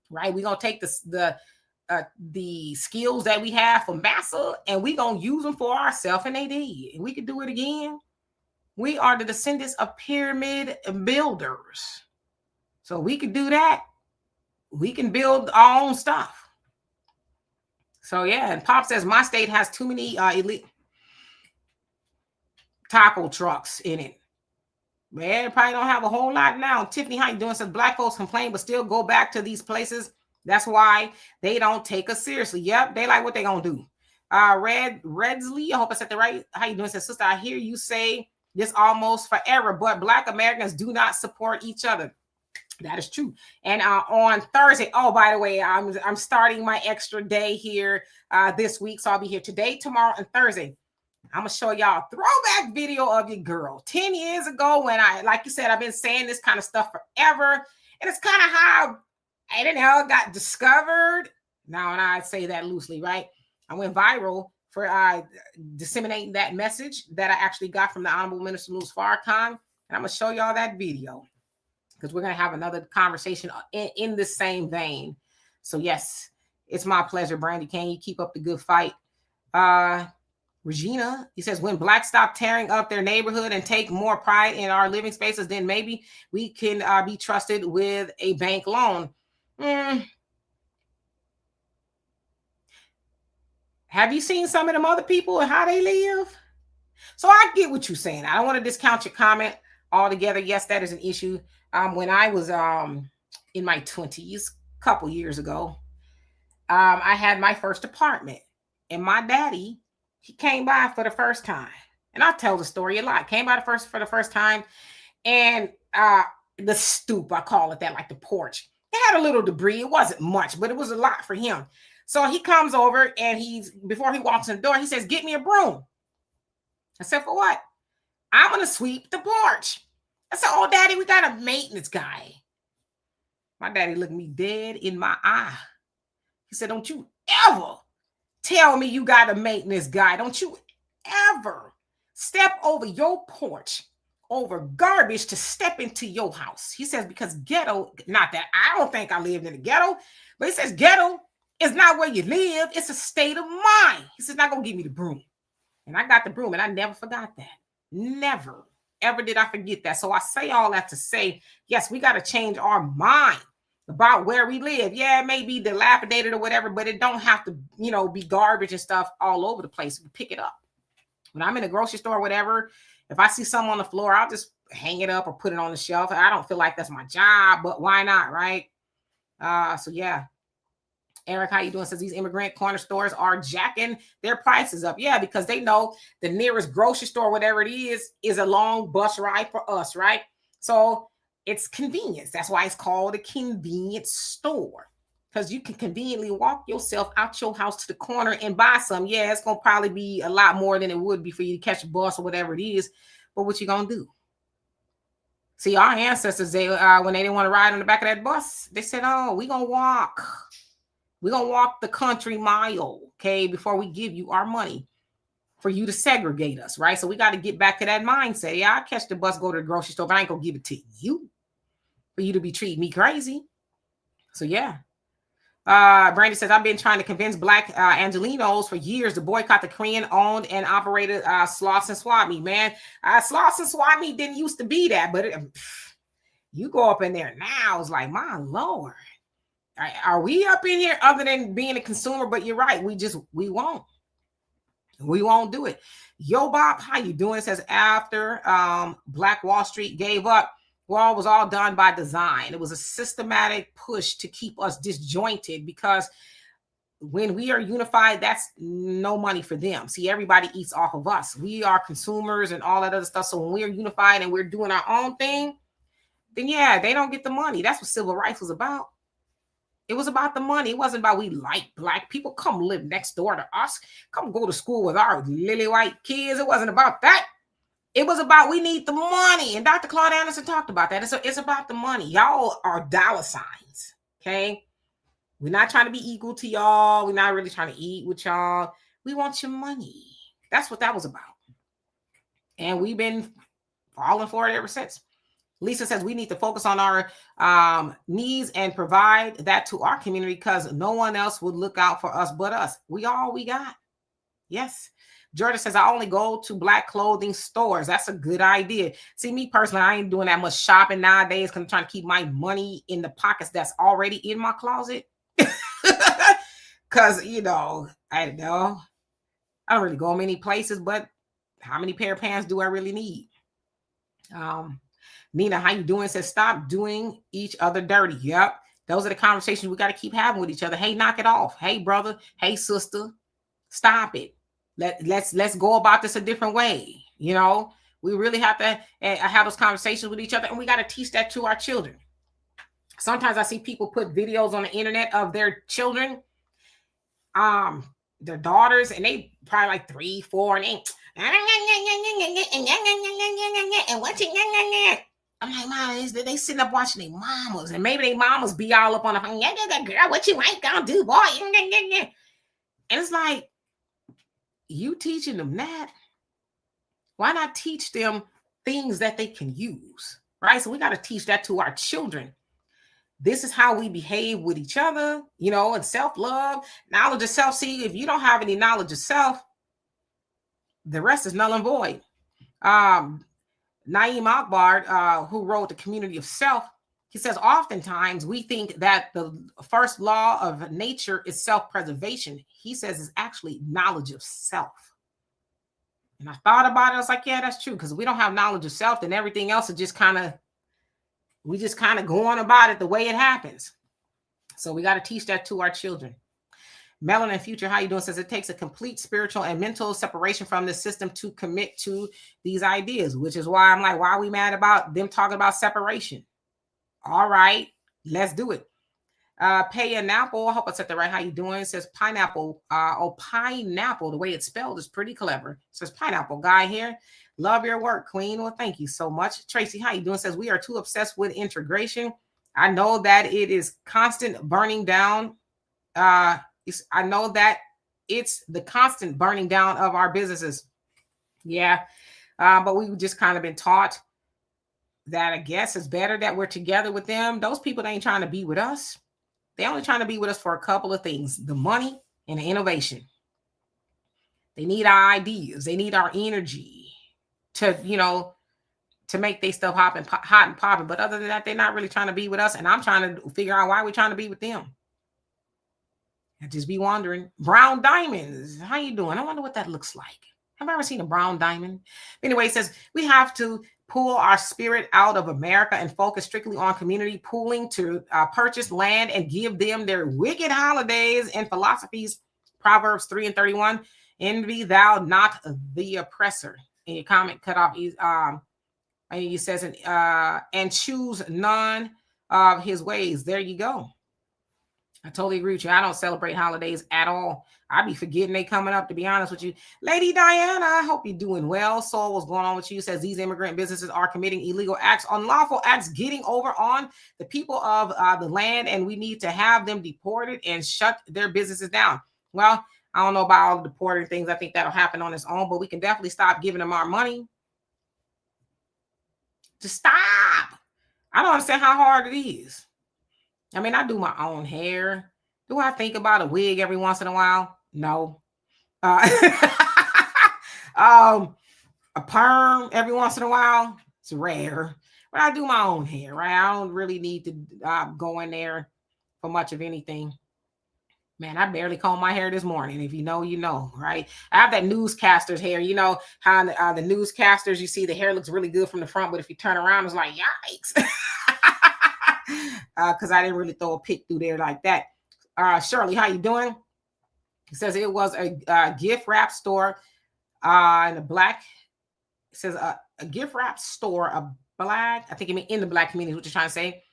right? We're going to take the skills that we have from Massa and we're going to use them for ourselves. And they did. And we could do it again. We are the descendants of pyramid builders. So we could do that. We can build our own stuff. So, yeah. And Pop says, my state has too many elite taco trucks in it. Man, they probably don't have a whole lot now. Tiffany, how you doing? Says black folks complain, but still go back to these places. That's why they don't take us seriously. Yep, they like what they gonna do. Redsley, I hope I said that right. How you doing? Says sister, I hear you say this almost forever, but black Americans do not support each other. That is true. And on Thursday, oh, by the way, I'm starting my extra day here this week, so I'll be here today, tomorrow, and Thursday. I'm going to show y'all a throwback video of your girl 10 years ago when like you said, I've been saying this kind of stuff forever. And it's kind of how I didn't know got discovered. Now, and I say that loosely, right? I went viral for disseminating that message that I actually got from the Honorable Minister Louis Farrakhan. And I'm going to show y'all that video because we're going to have another conversation in the same vein. So, yes, it's my pleasure, Brandy. Can you keep up the good fight? Regina, he says, when Blacks stop tearing up their neighborhood and take more pride in our living spaces, then maybe we can be trusted with a bank loan. Have you seen some of them other people and how they live? So I get what you're saying. I don't want to discount your comment altogether. Yes, that is an issue. When I was in my 20s, a couple years ago, I had my first apartment, and my daddy, he came by for the first time. And I'll tell the story a lot. Came by for the first time, and the stoop, I call it that, like the porch. It had a little debris. It wasn't much, but it was a lot for him. So he comes over, and before he walks in the door, he says, "Get me a broom." I said, "For what?" "I'm going to sweep the porch." I said, "Oh, Daddy, we got a maintenance guy." My daddy looked me dead in my eye. He said, "Don't you ever tell me you got a maintenance guy. Don't you ever step over your porch, over garbage to step into your house." He says, because ghetto, not that I don't think I lived in the ghetto, but he says ghetto is not where you live. It's a state of mind. He says, "Not going to give me the broom." And I got the broom, and I never forgot that. Never, ever did I forget that. So I say all that to say, yes, we got to change our mind about where we live. Yeah, it may be dilapidated or whatever, but it don't have to, be garbage and stuff all over the place. We pick it up. When I'm in a grocery store or whatever, if I see something on the floor, I'll just hang it up or put it on the shelf. I don't feel like that's my job, but why not, right? So yeah. Eric, how you doing? Says these immigrant corner stores are jacking their prices up. Yeah, because they know the nearest grocery store, whatever it is a long bus ride for us, right? So it's convenience. That's why it's called a convenience store, because you can conveniently walk yourself out your house to the corner and buy some. Yeah, it's going to probably be a lot more than it would be for you to catch a bus or whatever it is. But what you going to do? See, our ancestors, they when they didn't want to ride on the back of that bus, they said, "Oh, we're going to walk. We're going to walk the country mile, okay, before we give you our money for you to segregate us," right? So we got to get back to that mindset. Yeah, I catch the bus, go to the grocery store, but I ain't going to give it to you for you to be treating me crazy. So, yeah. Brandy says, I've been trying to convince Black Angelinos for years to boycott the Korean-owned and operated Sloss and Swap Meet, man. Sloss and Swap Meet didn't used to be that, but you go up in there now, it's like, my Lord. Are we up in here other than being a consumer? But you're right. We won't do it. Yo, Bob, how you doing? It says after Black Wall Street gave up, well, it was all done by design. It was a systematic push to keep us disjointed, because when we are unified, that's no money for them. See, everybody eats off of us. We are consumers and all that other stuff. So when we're unified and we're doing our own thing, then yeah, they don't get the money. That's what civil rights was about. It was about the money. It wasn't about we like Black people. Come live next door to us. Come go to school with our lily white kids. It wasn't about that. It was about we need the money. And Dr. Claude Anderson talked about that. It's about the money. Y'all are dollar signs, okay? We're not trying to be equal to y'all. We're not really trying to eat with y'all. We want your money. That's what that was about. And we've been falling for it ever since. Lisa says we need to focus on our needs and provide that to our community, because no one else would look out for us but us. We got. Yes. Georgia says, I only go to Black clothing stores. That's a good idea. See, me personally, I ain't doing that much shopping nowadays because I'm trying to keep my money in the pockets that's already in my closet. Because, I don't know. I don't really go many places, but how many pair of pants do I really need? Nina, how you doing? Says, stop doing each other dirty. Yep. Those are the conversations we got to keep having with each other. Hey, knock it off. Hey, brother. Hey, sister. Stop it. Let's go about this a different way. We really have to have those conversations with each other, and we got to teach that to our children. Sometimes I see people put videos on the internet of their children, their daughters, and they probably like 3, 4, and And what you, I'm like, Mom, they sitting up watching their mamas, and maybe their mamas be all up on the phone. Girl, what you ain't gonna do, boy? And it's like, you teaching them that? Why not teach them things that they can use, right? So we got to teach that to our children. This is how we behave with each other, and self-love, knowledge of self. See, if you don't have any knowledge of self, the rest is null and void. Naeem Akbar, who wrote The Community of Self, he says, oftentimes we think that the first law of nature is self-preservation. He says it's actually knowledge of self. And I thought about it. I was like, yeah, that's true. Because we don't have knowledge of self, then everything else is just we just kind of go on about it the way it happens. So we got to teach that to our children. Melanin Future, how you doing? Says it takes a complete spiritual and mental separation from the system to commit to these ideas, which is why I'm like, why are we mad about them talking about separation? All right, let's do it. Pineapple, I hope I said that right. How you doing? It says pineapple. Pineapple, the way it's spelled is pretty clever. It says pineapple guy here. Love your work, Queen. Well, thank you so much. Tracy, how you doing? It says we are too obsessed with integration. I know that it is constant burning down. I know that it's the constant burning down of our businesses. Yeah. But we've just kind of been taught that I guess it's better that we're together with them. Those people ain't trying to be with us. They're only trying to be with us for a couple of things: the money and the innovation. They need our ideas. They need our energy to make their stuff hot and popping. But other than that, they're not really trying to be with us. And I'm trying to figure out why we're trying to be with them. I just be wondering. Brown diamonds, how you doing? I wonder what that looks like. Have I ever seen a brown diamond? Anyway, it says we have to pull our spirit out of America and focus strictly on community pooling to purchase land and give them their wicked holidays and philosophies. Proverbs 3:31. Envy thou not the oppressor. And your comment cut off. He says, and choose none of his ways. There you go. I totally agree with you. I don't celebrate holidays at all. I be forgetting they coming up, to be honest with you. Lady Diana, I hope you're doing well. So what's going on with you? Says these immigrant businesses are committing illegal acts, unlawful acts, getting over on the people of the land, and we need to have them deported and shut their businesses down. Well, I don't know about all the deporting things. I think that'll happen on its own, but we can definitely stop giving them our money. Just stop. I don't understand how hard it is. I mean, I do my own hair. Do I think about a wig every once in a while? No. A perm every once in a while? It's rare. But I do my own hair, right? I don't really need to go in there for much of anything. Man, I barely combed my hair this morning. If you know, you know, right? I have that newscaster's hair. You know how the newscasters, you see the hair looks really good from the front, but if you turn around, it's like, yikes. Because I didn't really throw a pick through there like that. Shirley, how you doing? It says it was a gift wrap store in a black. It says a gift wrap store, a black. I think it mean in the black community. What you're trying to say?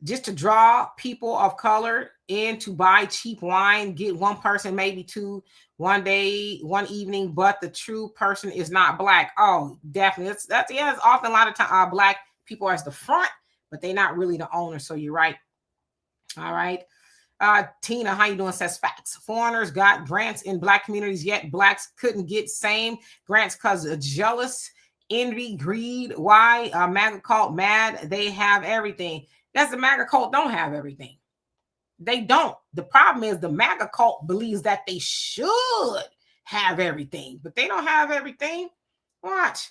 Just to draw people of color in to buy cheap wine, get one person, maybe two, one day, one evening, but the true person is not black. Oh, definitely. That's it's often a lot of time black people as the front, but they're not really the owner. So you're right. All right. Tina, how you doing? Says facts. Foreigners got grants in black communities, yet blacks couldn't get same grants because of jealous, envy, greed. Why? MAGA cult mad. They have everything. That's the MAGA cult don't have everything. They don't. The problem is the MAGA cult believes that they should have everything, but they don't have everything. Watch.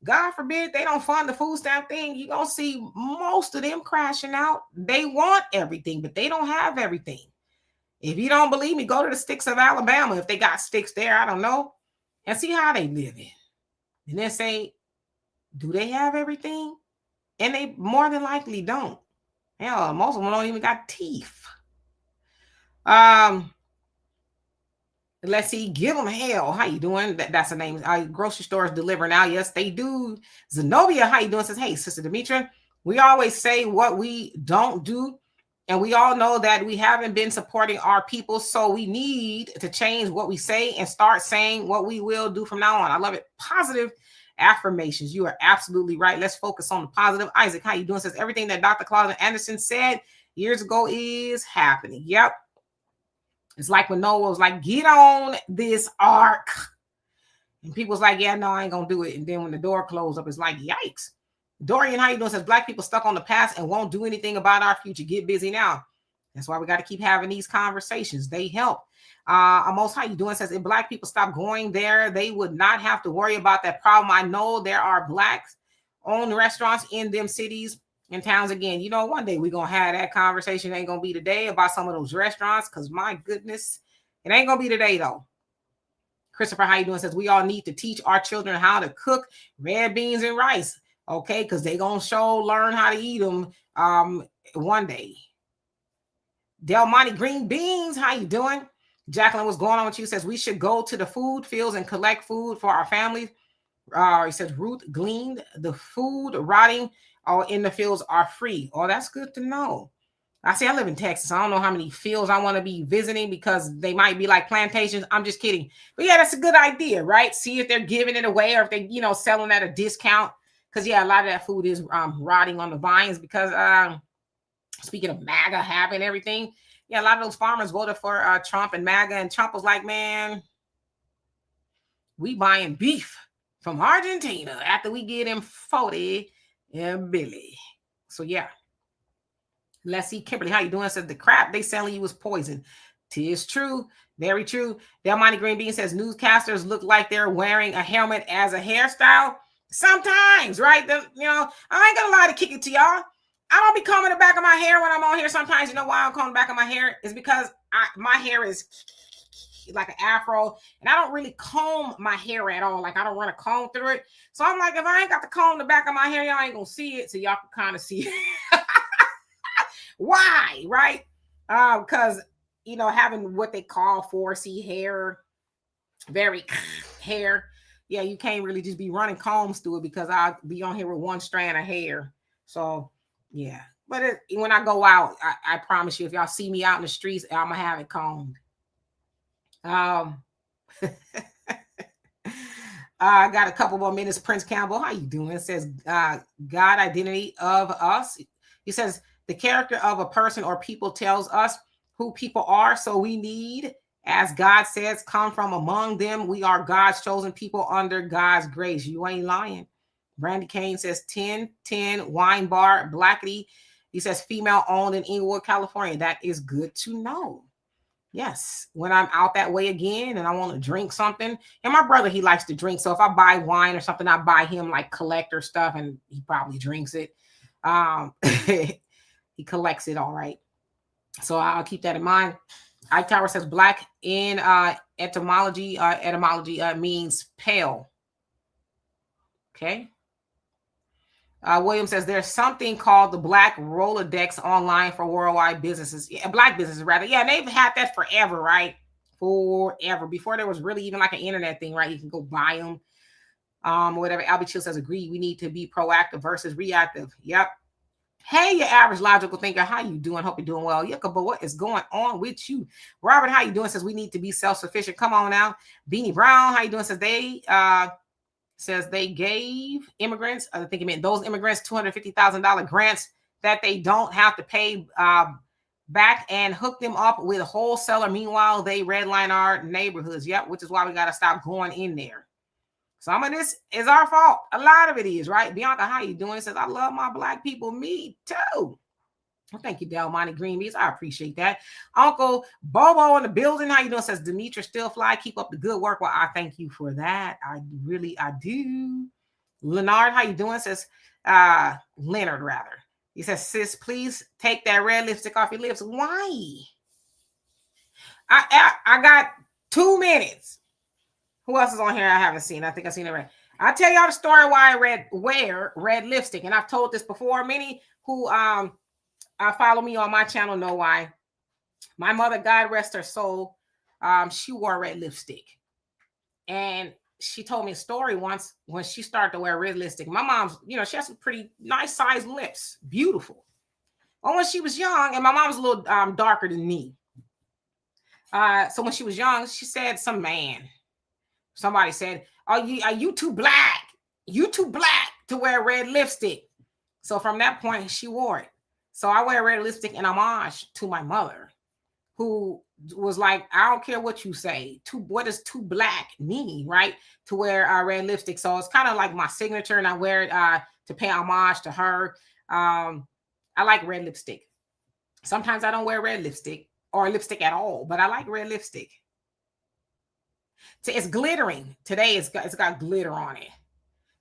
God forbid they don't fund the food stamp thing. You're going to see most of them crashing out. They want everything, but they don't have everything. If you don't believe me, go to the sticks of Alabama. If they got sticks there, I don't know. And see how they live in. And then say, do they have everything? And they more than likely don't. Hell, most of them don't even got teeth. Let's see. Give them hell. How you doing? That's the name. Grocery stores deliver now. Yes, they do. Zenobia, how you doing? Says, hey, Sister Demetra, we always say what we don't do And we all know that we haven't been supporting our people. So we need to change what we say and start saying what we will do from now on. I love it. Positive affirmations. You are absolutely right. Let's focus on the positive. Isaac, how you doing? Says everything that Dr. Claudia Anderson said years ago is happening. Yep. It's like when Noah was like, get on this ark. And people was like, yeah, no, I ain't going to do it. And then when the door closed up, it's like, yikes. Dorian, how you doing? Says black people stuck on the past and won't do anything about our future. Get busy now. That's why we got to keep having these conversations. They help. Amos, how you doing? Says if black people stop going there, they would not have to worry about that problem. I know there are black-owned restaurants in them cities and towns. Again, you know, one day we're going to have that conversation. It ain't going to be today about some of those restaurants because, my goodness, it ain't going to be today, though. Christopher, how you doing? Says we all need to teach our children how to cook red beans and rice. Okay, because they gonna learn how to eat them one day. Del Monte green beans, how you doing? Jacqueline, what's going on with you? Says we should go to the food fields and collect food for our families. He says Ruth gleaned the food rotting in the fields are free. Oh, that's good to know. I live in Texas. I don't know how many fields I want to be visiting because they might be like plantations. I'm just kidding. But yeah, that's a good idea, right? See if they're giving it away or if they, selling at a discount. Because, yeah, a lot of that food is rotting on the vines because speaking of MAGA having everything, yeah, a lot of those farmers voted for Trump and MAGA. And Trump was like, man, we buying beef from Argentina after we get him 40 and Billy. So, yeah. Let's see. Kimberly, how you doing? Says the crap they selling you is poison. Tis true. Very true. Del Monte Green Bean says newscasters look like they're wearing a helmet as a hairstyle. Sometimes, right? I ain't gonna lie to kick it to y'all. I don't be combing the back of my hair when I'm on here. Sometimes, you know why I'm combing the back of my hair? It's because my hair is like an afro, and I don't really comb my hair at all. Like I don't run a comb through it. So I'm like, if I ain't got to comb the back of my hair, y'all ain't gonna see it. So y'all can kind of see it. Why, right? Because having what they call 4C hair, very hair. Yeah, you can't really just be running combs through it because I'll be on here with one strand of hair. So, yeah. But when I go out, I promise you, if y'all see me out in the streets, I'm going to have it combed. I got a couple more minutes. Prince Campbell, how you doing? It says, God identity of us. He says, the character of a person or people tells us who people are. So we need, as God says, come from among them. We are God's chosen people under God's grace. You ain't lying. Brandy Kane says 1010 Wine Bar, Blackity. He says female owned in Inglewood, California. That is good to know. Yes. When I'm out that way again and I want to drink something, and my brother, he likes to drink. So if I buy wine or something, I buy him like collector stuff and he probably drinks it. He collects it all right. So I'll keep that in mind. Ike Tower says black in etymology means pale. Okay. William says there's something called the Black Rolodex online for worldwide businesses. Yeah, black businesses rather. Yeah, and they've had that forever, right? Forever. Before there was really even like an internet thing, right? You can go buy them. Whatever. Albie Chill says agree. We need to be proactive versus reactive. Yep. Hey, your average logical thinker, how you doing? Hope you're doing well. Yucca, but what is going on with you? Robert, how you doing? Says we need to be self-sufficient. Come on now. Beanie Brown, how you doing? Says they gave immigrants, I think it meant those immigrants $250,000 grants that they don't have to pay back and hook them up with a wholesaler. Meanwhile, they redline our neighborhoods. Yep, which is why we got to stop going in there. Some of this is our fault. A lot of it is, right? Bianca, how you doing? Says, I love my black people. Me too. Well, thank you, Del Monte Green Beans. I appreciate that. Uncle Bobo in the building. How you doing? Says, Demetra still fly. Keep up the good work. Well, I thank you for that. I do. Leonard, how you doing? Says, Leonard, rather. He says, sis, please take that red lipstick off your lips. Why? I got 2 minutes. Who else is on here I haven't seen? I think I've seen it right. I'll tell y'all the story why I wear red lipstick. And I've told this before. Many who follow me on my channel know why. My mother, God rest her soul, she wore red lipstick. And she told me a story once when she started to wear red lipstick. My mom's, she has some pretty nice sized lips. Beautiful. Oh, when she was young, and my mom was a little darker than me. So when she was young, she said somebody said, are you too black? You too black to wear red lipstick. So from that point, she wore it. So I wear red lipstick in homage to my mother, who was like, I don't care what you say. What does too black mean, right? To wear red lipstick. So it's kind of like my signature, and I wear it to pay homage to her. I like red lipstick. Sometimes I don't wear red lipstick or lipstick at all, but I like red lipstick. It's glittering. Today it's got glitter on it.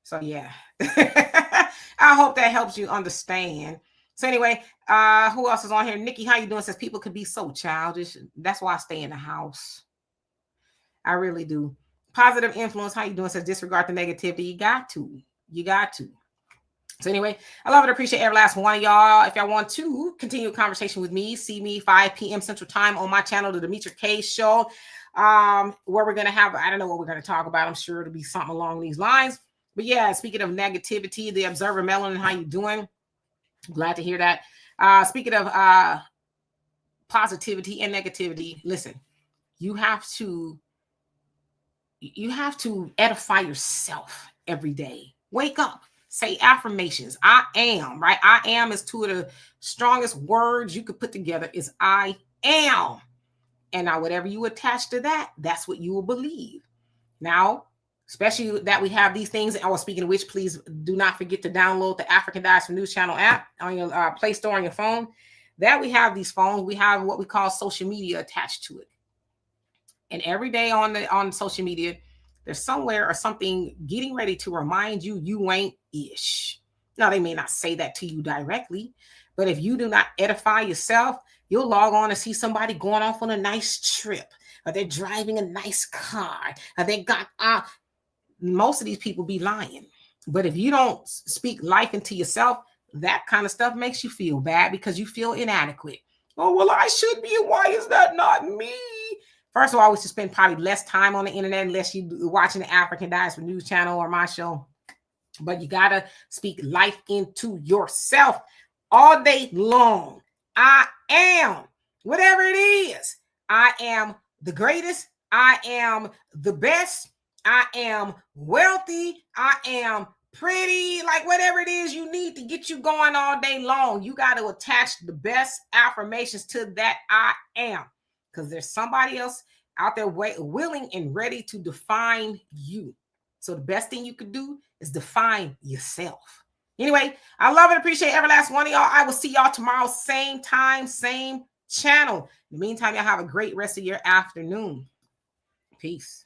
So yeah. I hope that helps you understand. So anyway, who else is on here? Nikki, how you doing? Says people could be so childish. That's why I stay in the house. I really do. Positive influence. How you doing? Says disregard the negativity. You got to. You got to. So anyway, I love and appreciate every last one of y'all. If y'all want to continue a conversation with me, see me 5 p.m. Central Time on my channel, The Demetra Kaye Show, where we're going to have, I don't know what we're going to talk about. I'm sure it'll be something along these lines. But yeah, speaking of negativity, the Observer Melanin, how you doing? Glad to hear that. Speaking of positivity and negativity, listen, you have to edify yourself every day. Wake up. Say affirmations. I am, right? I am is two of the strongest words you could put together is I am. And now whatever you attach to that, that's what you will believe. Now, especially that we have these things. And speaking of which, please do not forget to download the African Diaspora News Channel app on your Play Store on your phone. That we have these phones. We have what we call social media attached to it. And every day on social media, there's somewhere or something getting ready to remind you you ain't ish. Now, they may not say that to you directly, but if you do not edify yourself, you'll log on and see somebody going off on a nice trip, or they're driving a nice car, or they got most of these people be lying. But if you don't speak life into yourself, that kind of stuff makes you feel bad because you feel inadequate. Oh, well, I should be. Why is that not me? First of all, we should spend probably less time on the internet unless you're watching the African Diaspora News Channel or my show. But you got to speak life into yourself all day long. I am, whatever it is. I am the greatest. I am the best. I am wealthy. I am pretty. Like whatever it is you need to get you going all day long, you got to attach the best affirmations to that I am. Because there's somebody else out there willing and ready to define you. So the best thing you could do is define yourself. Anyway, I love and appreciate every last one of y'all. I will see y'all tomorrow, same time, same channel. In the meantime, y'all have a great rest of your afternoon. Peace.